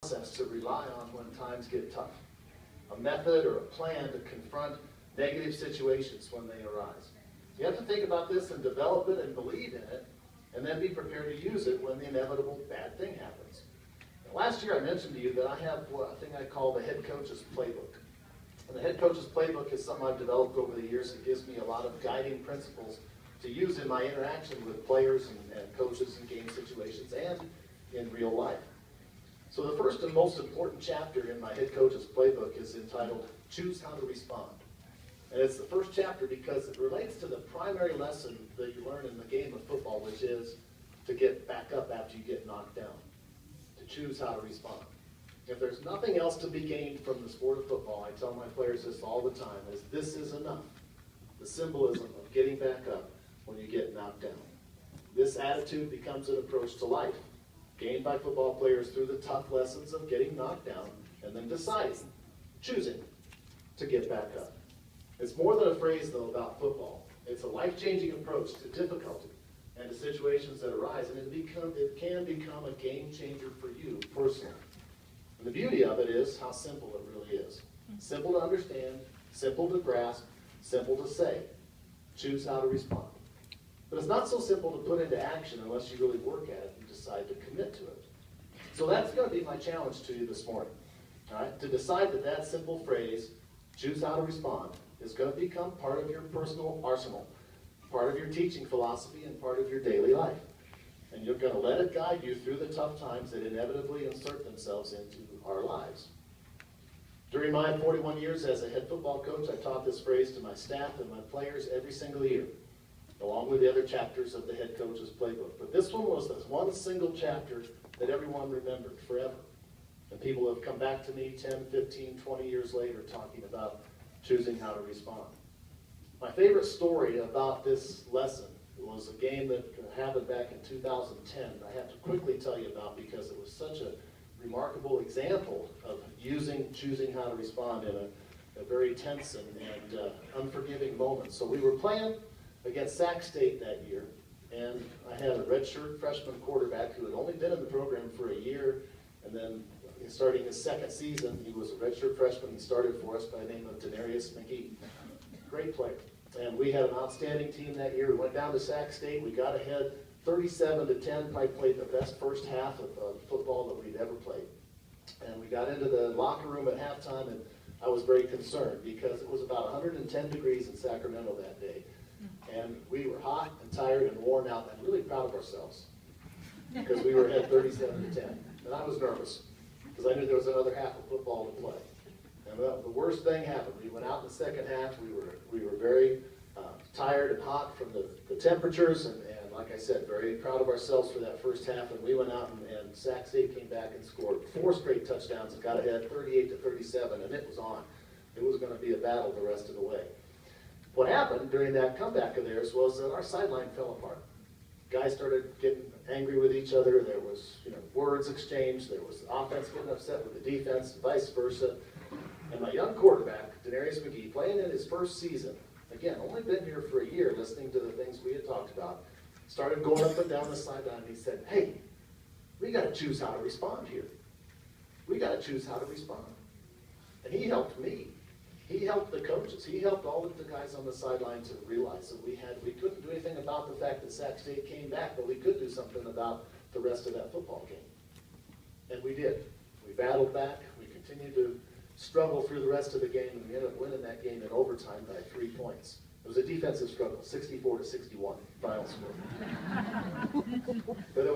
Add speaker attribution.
Speaker 1: process to rely on when times get tough, a method or a plan to confront negative situations when they arise. You have to think about this and develop it and believe in it, and then be prepared to use it when the inevitable bad thing happens. Now, last year I mentioned to you that I have a thing I call the head coach's playbook. And the head coach's playbook is something I've developed over the years that gives me a lot of guiding principles to use in my interaction with players and coaches in game situations and in real life. So the first and most important chapter in my head coach's playbook is entitled Choose How to Respond. And it's the first chapter because it relates to the primary lesson that you learn in the game of football, which is to get back up after you get knocked down, to choose how to respond. If there's nothing else to be gained from the sport of football, I tell my players this all the time, is this is enough. The symbolism of getting back up when you get knocked down. This attitude becomes an approach to life, gained by football players through the tough lessons of getting knocked down and then deciding, choosing to get back up. It's more than a phrase, though, about football. It's a life-changing approach to difficulty and to situations that arise, and it can become a game changer for you personally. And the beauty of it is how simple it really is. Simple to understand, simple to grasp, simple to say. Choose how to respond. But it's not so simple to put into action unless you really work at it and decide to commit to it. So that's going to be my challenge to you this morning. All right? To decide that that simple phrase, choose how to respond, is going to become part of your personal arsenal, part of your teaching philosophy, and part of your daily life. And you're going to let it guide you through the tough times that inevitably insert themselves into our lives. During my 41 years as a head football coach, I taught this phrase to my staff and my players every single year, along with the other chapters of the head coach's playbook. But this one was this one single chapter that everyone remembered forever. And people have come back to me 10, 15, 20 years later talking about choosing how to respond. My favorite story about this lesson was a game that happened back in 2010. I have to quickly tell you about because it was such a remarkable example of choosing how to respond in a very tense and unforgiving moment. So we were playing against Sac State that year, and I had a redshirt freshman quarterback who had only been in the program for a year, and then starting his second season, he was a redshirt freshman. He started for us by the name of MCEC. Great player. And we had an outstanding team that year. We went down to Sac State. We got ahead 37-10. Probably played the best first half of football that we'd ever played. And we got into the locker room at halftime, and I was very concerned because it was about 110 degrees in Sacramento that day. And we were hot and tired and worn out and really proud of ourselves because we were ahead 37-10. And I was nervous because I knew there was another half of football to play. And the worst thing happened. We went out in the second half. We were very tired and hot from the temperatures, and like I said, very proud of ourselves for that first half. And we went out and Sac State came back and scored 4 straight touchdowns and got ahead 38-37, and it was on. It was going to be a battle the rest of the way. What happened during that comeback of theirs was that our sideline fell apart. Guys started getting angry with each other. There was words exchanged. There was the offense getting upset with the defense, and vice versa. And my young quarterback, Denarius McGee, playing in his first season, again, only been here for a year, listening to the things we had talked about, started going up and down the sideline, and he said, "Hey, we got to choose how to respond here. We got to choose how to respond." And he helped me. He helped the coaches. He helped all of the guys on the sideline to realize that we couldn't do anything about the fact that Sac State came back, but we could do something about the rest of that football game. And we did. We battled back. We continued to struggle through the rest of the game, and we ended up winning that game in overtime by 3 points. It was a defensive struggle, 64-61 final score. But it